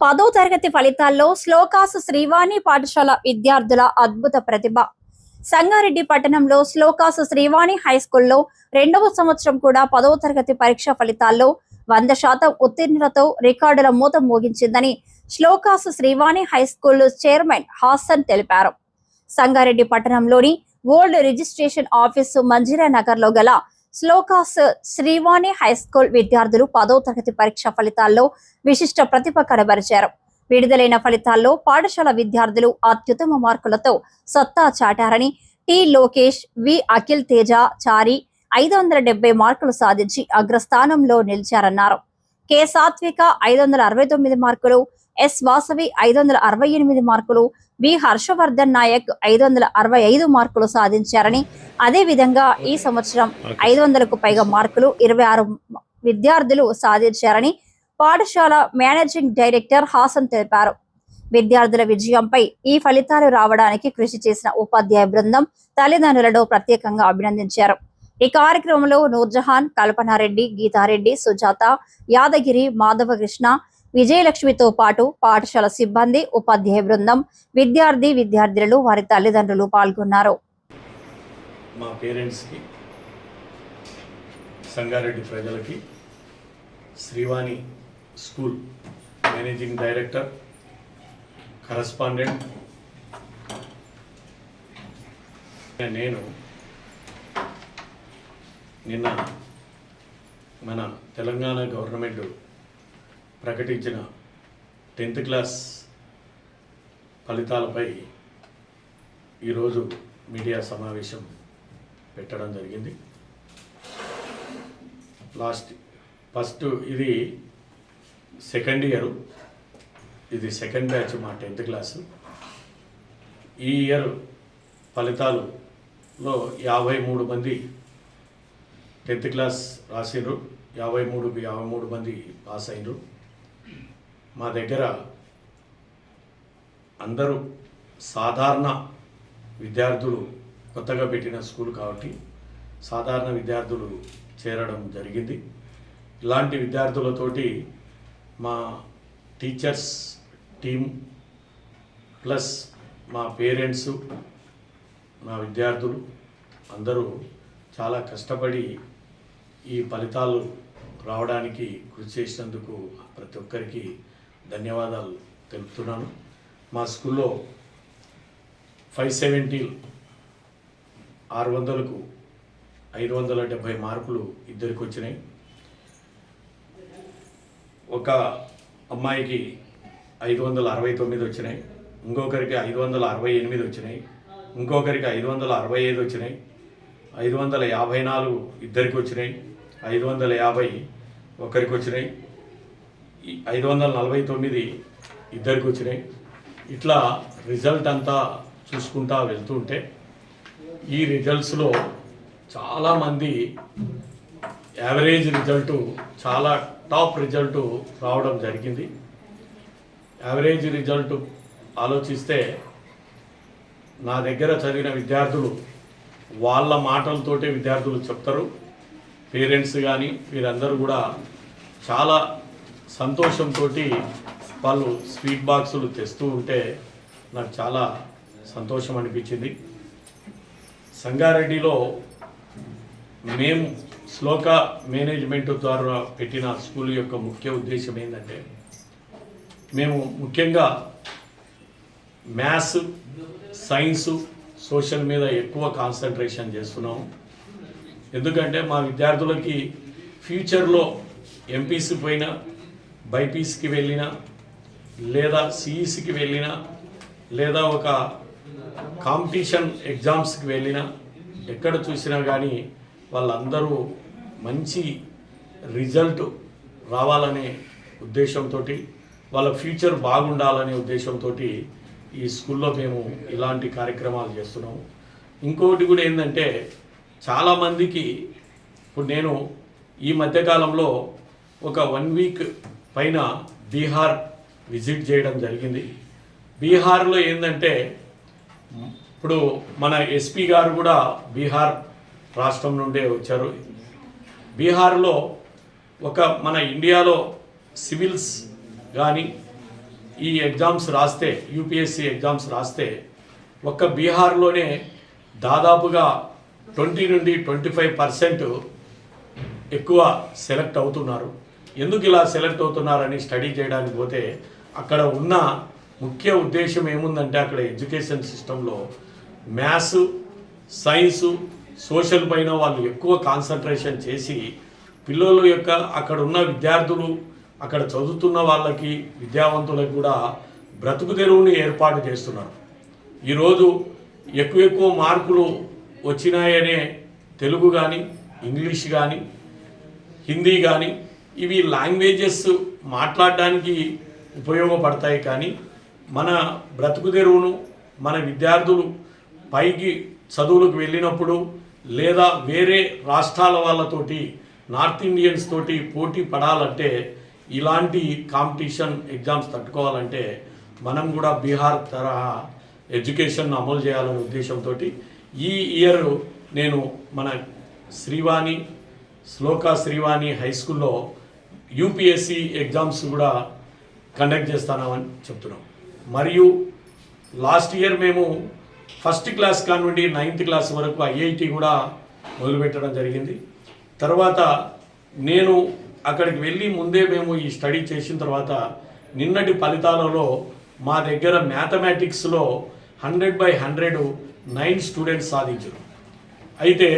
10వ తరగతి ఫలితాల్లో శ్లోకాసు శ్రీవాణి పాఠశాల విద్యార్థుల అద్భుత ప్రతిభ. సంగారెడ్డి పట్టణంలో శ్లోకాసు శ్రీవాణి హైస్కూల్లో 2వ సంవత్సరం కూడా 10వ తరగతి పరీక్ష ఫలితాల్లో 100% ఉత్తీర్ణులతో రికార్డుల మూత మోగించిందని శ్లోకాసు శ్రీవాణి హైస్కూల్ చైర్మన్ హాసన్ తెలిపారు. సంగారెడ్డి పట్టణంలోని old registration office Manjira Nagar లో గల శ్లోకాస్ శ్రీవాణి హైస్కూల్ విద్యార్థులు 10వ తరగతి పరీక్ష ఫలితాల్లో విశిష్ట ప్రతిభ కనబరిచారు. విడుదలైన ఫలితాల్లో పాఠశాల విద్యార్థులు అత్యుత్తమ మార్కులతో సత్తా చాటారని టి లోకేష్, వి అఖిల్ తేజ చారి 570 మార్కులు సాధించి అగ్రస్థానంలో నిలిచారన్నారు. కె సాత్విక 569 మార్కులు, ఎస్ వాసవి 568 మార్కులు, వి హర్షవర్ధన్ నాయక్ 565 మార్కులు సాధించారని, అదే విధంగా ఈ సంవత్సరం 500కు పైగా మార్కులు 26 విద్యార్థులు సాధించారని పాఠశాల మేనేజింగ్ డైరెక్టర్ హాసన్ తెలిపారు. విద్యార్థుల విజయంపై ఈ ఫలితాలు రావడానికి కృషి చేసిన ఉపాధ్యాయ బృందం, తల్లిదండ్రులను ప్రత్యేకంగా అభినందించారు. ఈ కార్యక్రమంలో నూర్జహాన్, కల్పనారెడ్డి, గీతారెడ్డి, సుజాత, యాదగిరి, మాధవకృష్ణ, విజయలక్ష్మితో పాటు పాఠశాల సిబ్బంది, ఉపాధ్యాయ బృందం, విద్యార్థులు, వారి తల్లిదండ్రులు పాల్గొన్నారు. మా పేరెంట్స్కి, సంగారెడ్డి ప్రజలకి, Srivani school managing director, correspondent నేను నిన్న మన తెలంగాణ గవర్నమెంట్ ప్రకటించిన 10th క్లాస్ ఫలితాలపై ఈరోజు మీడియా సమావేశం పెట్టడం జరిగింది. ఫస్ట్ ఇది సెకండ్ ఇయర్, ఇది సెకండ్ బ్యాచ్ మా 10th క్లాసు. ఈ ఇయర్ ఫలితాలలో 53 మంది 10th క్లాస్ రాసిండ్రు, 53 మంది పాస్ అయినరు. మా దగ్గర అందరూ సాధారణ విద్యార్థులు, కొత్తగా పెట్టిన స్కూల్ కాబట్టి సాధారణ విద్యార్థులు చేరడం జరిగింది. ఇలాంటి విద్యార్థులతోటి మా టీచర్స్ టీం ప్లస్ మా పేరెంట్స్, మా విద్యార్థులు అందరూ చాలా కష్టపడి ఈ ఫలితాలు రావడానికి కృషి చేసినందుకు ప్రతి ఒక్కరికి ధన్యవాదాలు తెలుపుతున్నాను. మా స్కూల్లో 570 600కు 570 మార్కులు ఇద్దరికి వచ్చినాయి. ఒక అమ్మాయికి 569 వచ్చినాయి, ఇంకొకరికి 568 వచ్చినాయి, ఇంకొకరికి 565 వచ్చినాయి, 554 ఇద్దరికి వచ్చినాయి, 550 ఒకరికి వచ్చినాయి, 549 ఇద్దరికి వచ్చినాయి. ఇట్లా రిజల్ట్ అంతా చూసుకుంటా వెళ్తుంటే ఈ రిజల్ట్స్లో చాలామంది యావరేజ్ రిజల్టు, చాలా టాప్ రిజల్టు రావడం జరిగింది. యావరేజ్ రిజల్ట్ ఆలోచిస్తే నా దగ్గర చదివిన విద్యార్థులు వాళ్ళ మాటలతోటే విద్యార్థులు చెప్తారు. పేరెంట్స్ కానీ వీరందరూ కూడా చాలా సంతోషంతో వాళ్ళు స్వీట్ బాక్సులు తెస్తూ ఉంటే నాకు చాలా సంతోషం అనిపించింది. సంగారెడ్డిలో మేము శ్లోక మేనేజ్మెంట్ ద్వారా పెట్టిన స్కూల్ యొక్క ముఖ్య ఉద్దేశం ఏంటంటే, మేము ముఖ్యంగా మ్యాథ్స్, సైన్సు, సోషల్ మీద ఎక్కువ కాన్సన్ట్రేషన్ చేస్తున్నాము. ఎందుకంటే మా విద్యార్థులకి ఫ్యూచర్లో ఎంపీసీ పోయినా, బైపీసీకి వెళ్ళినా, లేదా సిఈసికి వెళ్ళినా, లేదా ఒక కాంపిటీషన్ ఎగ్జామ్స్కి వెళ్ళినా, ఎక్కడ చూసినా కానీ వాళ్ళందరూ మంచి రిజల్ట్ రావాలనే ఉద్దేశంతో, వాళ్ళ ఫ్యూచర్ బాగుండాలనే ఉద్దేశంతో ఈ స్కూల్లో మేము ఇలాంటి కార్యక్రమాలు చేస్తున్నాము. ఇంకొకటి కూడా ఏంటంటే, చాలామందికి ఇప్పుడు నేను ఈ మధ్యకాలంలో ఒక 1 వీక్ పైన బీహార్ విజిట్ చేయడం జరిగింది. బీహార్లో ఏంటంటే, ఇప్పుడు మన ఎస్పీ గారు కూడా బీహార్ రాష్ట్రం నుండే వచ్చారు. బీహార్లో మన ఇండియాలో సివిల్స్ కానీ ఈ ఎగ్జామ్స్ రాస్తే యూపీఎస్సీ ఎగ్జామ్స్ రాస్తే ఒక్క బీహార్లోనే దాదాపుగా 20 నుండి 25% ఎక్కువ సెలెక్ట్ అవుతున్నారు. ఎందుకు ఇలా సెలెక్ట్ అవుతున్నారని స్టడీ చేయడానికి పోతే అక్కడ ఉన్న ముఖ్య ఉద్దేశం ఏముందంటే అక్కడ ఎడ్యుకేషన్ సిస్టంలో మ్యాథ్స్, సైన్సు, సోషల్ పైన వాళ్ళు ఎక్కువ కాన్సన్ట్రేషన్ చేసి పిల్లల యొక్క అక్కడ ఉన్న విద్యార్థులు అక్కడ చదువుతున్న వాళ్ళకి విద్యావంతులకు కూడా బ్రతుకు తెరువుని ఏర్పాటు చేస్తున్నారు. ఈరోజు ఎక్కువ మార్కులు వచ్చినాయనే తెలుగు కానీ, ఇంగ్లీష్ కానీ, హిందీ కానీ ఇవి లాంగ్వేజెస్ మాట్లాడడానికి ఉపయోగపడతాయి. కానీ మన బ్రతుకు తెరువును మన విద్యార్థులు పైకి చదువులకు వెళ్ళినప్పుడు లేదా వేరే రాష్ట్రాల వాళ్ళతోటి నార్త్ ఇండియన్స్ తోటి పోటీ పడాలంటే ఇలాంటి కాంపిటీషన్ ఎగ్జామ్స్ తట్టుకోవాలంటే మనం కూడా బీహార్ తరహా ఎడ్యుకేషన్ అమలు చేయాలనే ఉద్దేశంతో ఈ ఇయర్ నేను మన శ్లోకా శ్రీవాణి హై స్కూల్లో యూపీఎస్సీ ఎగ్జామ్స్ కూడా కండక్ట్ చేస్తామని చెప్తున్నాం. మరియు లాస్ట్ ఇయర్ మేము ఫస్ట్ క్లాస్ కానుండి 9th క్లాస్ వరకు ఐఐటి కూడా మొదలుపెట్టడం జరిగింది. తర్వాత నేను అక్కడికి వెళ్ళి ముందే మేము ఈ స్టడీ చేసిన తర్వాత నిన్నటి ఫలితాలలో మా దగ్గర మ్యాథమెటిక్స్లో 100/100 9 స్టూడెంట్స్ సాధించారు. అయితే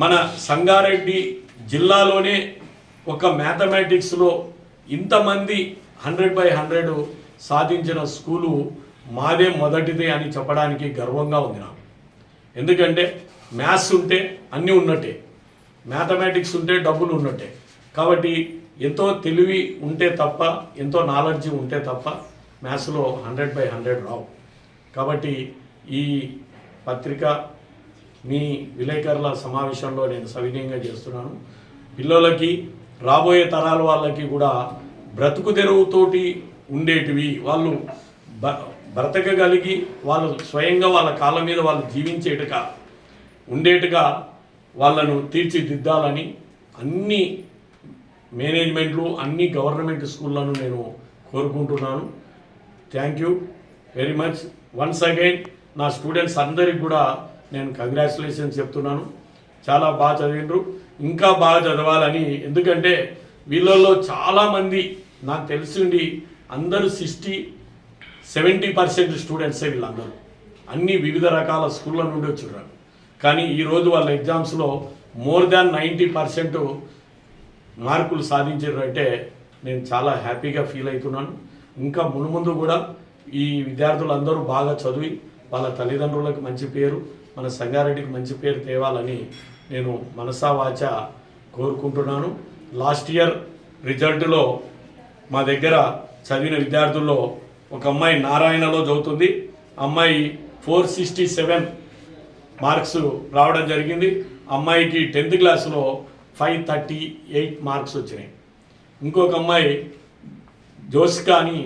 మన సంగారెడ్డి జిల్లాలోనే ఒక మ్యాథమెటిక్స్లో ఇంతమంది 100/100 సాధించిన స్కూలు మాదే మొదటిదే అని చెప్పడానికి గర్వంగా ఉంది నాకు. ఎందుకంటే మ్యాథ్స్ ఉంటే అన్నీ ఉన్నట్టే, మ్యాథమెటిక్స్ ఉంటే డబ్బులు ఉన్నట్టే. కాబట్టి ఎంతో తెలివి ఉంటే తప్ప, ఎంతో నాలెడ్జ్ ఉంటే తప్ప మ్యాథ్స్లో 100/100 రావు. కాబట్టి ఈ పత్రిక మీ విలేకరుల సమావేశంలో నేను సవినయంగా చేస్తున్నాను. పిల్లలకి రాబోయే తరాల వాళ్ళకి కూడా బ్రతుకు తెరువుతోటి ఉండేటివి, వాళ్ళు బ్రతకగలిగి వాళ్ళు స్వయంగా వాళ్ళ కాళ్ళ మీద వాళ్ళు జీవించేట్టుగా ఉండేట్టుగా వాళ్ళను తీర్చిదిద్దాలని అన్ని మేనేజ్మెంట్లు అన్ని గవర్నమెంట్ స్కూళ్ళను నేను కోరుకుంటున్నాను. Thank you very much. Once again నా స్టూడెంట్స్ అందరికి కూడా నేను కంగ్రాచులేషన్స్ చెప్తున్నాను. చాలా బాగా చదివిండ్రు, ఇంకా బాగా చదవాలని. ఎందుకంటే వీళ్ళల్లో చాలామంది నాకు తెలిసిండి అందరూ 60-70% స్టూడెంట్సే వీళ్ళందరూ అన్ని వివిధ రకాల స్కూళ్ళ నుండి వచ్చున్నారు. కానీ ఈరోజు వాళ్ళ ఎగ్జామ్స్లో మోర్ దాన్ 90% మార్కులు సాధించారు అంటే నేను చాలా హ్యాపీగా ఫీల్ అవుతున్నాను. ఇంకా మునుముందు కూడా ఈ విద్యార్థులందరూ బాగా చదివి వాళ్ళ తల్లిదండ్రులకు మంచి పేరు, మన సంగారెడ్డికి మంచి పేరు తేవాలని నేను మనసా వాచా కోరుకుంటున్నాను. లాస్ట్ ఇయర్ రిజల్ట్లో మా దగ్గర చదివిన విద్యార్థుల్లో ఒక అమ్మాయి నారాయణలో చదువుతుంది. అమ్మాయి 467 మార్క్స్ రావడం జరిగింది. అమ్మాయికి 10th క్లాస్లో 538 మార్క్స్ వచ్చినాయి. ఇంకొక అమ్మాయి జోసికా అని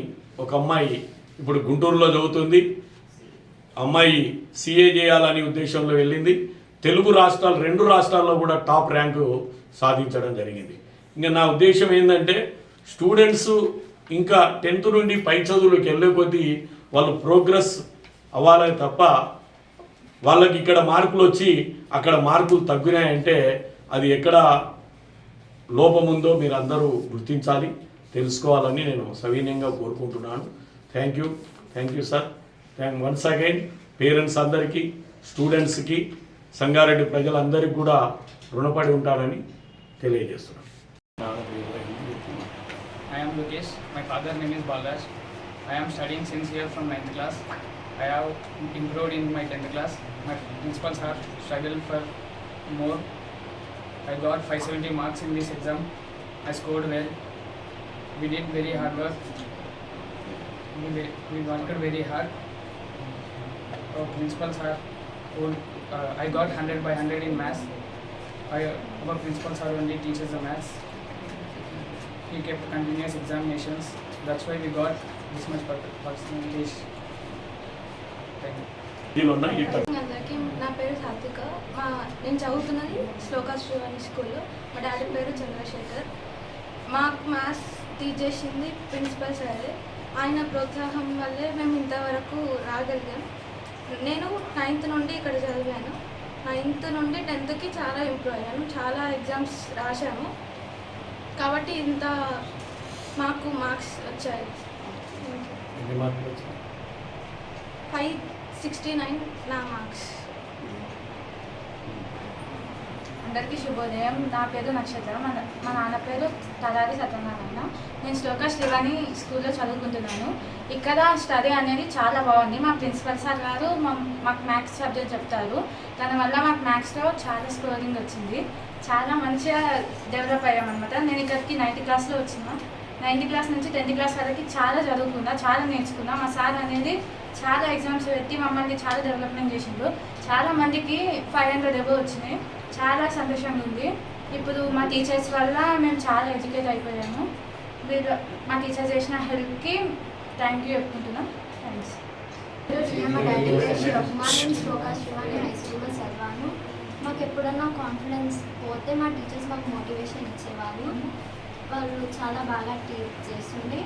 ఒక అమ్మాయి ఇప్పుడు గుంటూరులో చదువుతుంది. అమ్మాయి సిఏ చేయాలని ఉద్దేశంలో వెళ్ళింది. తెలుగు రాష్ట్రాలు 2 రాష్ట్రాల్లో కూడా టాప్ ర్యాంకు సాధించడం జరిగింది. ఇంకా నా ఉద్దేశం ఏంటంటే స్టూడెంట్స్ ఇంకా 10th నుండి పై చదువులకు వెళ్ళే కొద్దీ వాళ్ళు ప్రోగ్రెస్ అవ్వాలి తప్ప వాళ్ళకి ఇక్కడ మార్కులు వచ్చి అక్కడ మార్కులు తగ్గినాయంటే అది ఎక్కడ లోపం ఉందో మీరు అందరూ గుర్తించాలి, తెలుసుకోవాలని నేను సవినయంగా కోరుకుంటున్నాను. Thank you sir. Once again parents అందరికీ, స్టూడెంట్స్కి, సంగారెడ్డి ప్రజలందరికీ కూడా రుణపడి ఉంటానని తెలియజేస్తున్నాను. I am Lukesh. My father's name is Balraj. I am studying since here from 9th class. I have improved in my 10th class. My principals have struggled for more. I got 570 marks in this exam. I scored well. We did very hard work. We worked very hard. Our principals have told, I got 100/100 in maths. Our principals are only teaches the maths. He kept continuous examinations. That's why we got this much percentage. Thank you. అందరికీ నా పేరు సాత్విక. నేను చదువుతున్నది శ్లోకా శ్రీవాణి స్కూల్లో. మా daddy పేరు చంద్రశేఖర్. మాకు మ్యాథ్స్ టీచ్ చేసింది ప్రిన్సిపల్ సారే. ఆయన ప్రోత్సాహం వల్లే మేము ఇంతవరకు రాగలిగాం. నేను 9th నుండి ఇక్కడ చదివాను. 9th నుండి 10thకి చాలా ఇంప్రూవ్ అయ్యాను. చాలా ఎగ్జామ్స్ రాశాను కాబట్టి ఇంత మాకు మార్క్స్ వచ్చాయి. ఎన్ని మార్కులు వచ్చాయి? 569 నా మార్క్స్. అందరికీ శుభోదయం. నా పేరు నక్షత్ర. మా నాన్న పేరు తలారి సత్యనారాయణ. నేను శ్లోకా శ్రీవాణి స్కూల్లో చదువుకుంటున్నాను. ఇక్కడ స్టడీ అనేది చాలా బాగుంది. మా ప్రిన్సిపల్ సార్ గారు మాకు మ్యాథ్స్ సబ్జెక్ట్ చెప్తారు. దానివల్ల మాకు మ్యాథ్స్లో చాలా స్కోరింగ్ వచ్చింది. చాలా మంచిగా డెవలప్ అయ్యామన్నమాట. నేను ఇక్కడికి 9th క్లాస్లో వచ్చిన. 9th క్లాస్ నుంచి 10th క్లాస్ వరకు చాలా చదువుకున్నా, చాలా నేర్చుకున్నా. మా సార్ అనేది చాలా ఎగ్జామ్స్ పెట్టి మమ్మల్ని చాలా డెవలప్మెంట్ చేసిండు. చాలా మందికి 500 అబోవ్ వచ్చినాయి. చాలా సంతోషంగా ఉంది. ఇప్పుడు మా టీచర్స్ వల్ల మేము చాలా ఎడ్యుకేట్ అయిపోయాము. వీళ్ళు మా టీచర్ చేసిన హెల్ప్కి థ్యాంక్ యూ చెప్పుకుంటున్నాం. థ్యాంక్స్. మా డాడీ పేరు శివకుమార్. నేను శ్లోకా శ్రీవాణి హై స్కూల్లో చదివాను. మాకు ఎప్పుడన్నా కాన్ఫిడెన్స్ పోతే మా టీచర్స్ మాకు మోటివేషన్ ఇచ్చేవాళ్ళు. వాళ్ళు చాలా బాగా టీచ్ చేస్తుండే.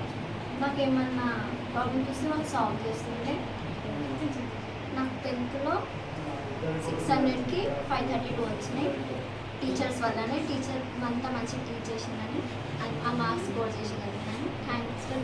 మాకు ఏమన్నా ప్రాబ్లమ్స్ వస్తే మాకు సాల్వ్ చేస్తుండే. నాకు 10thలో 600కి 532 వచ్చినాయి. టీచర్స్ వల్లనే. టీచర్ అంతా మంచిగా టీచ్ చేసిందని ఆ మార్క్స్ స్కోర్ చేసేదాన్ని. Thanks for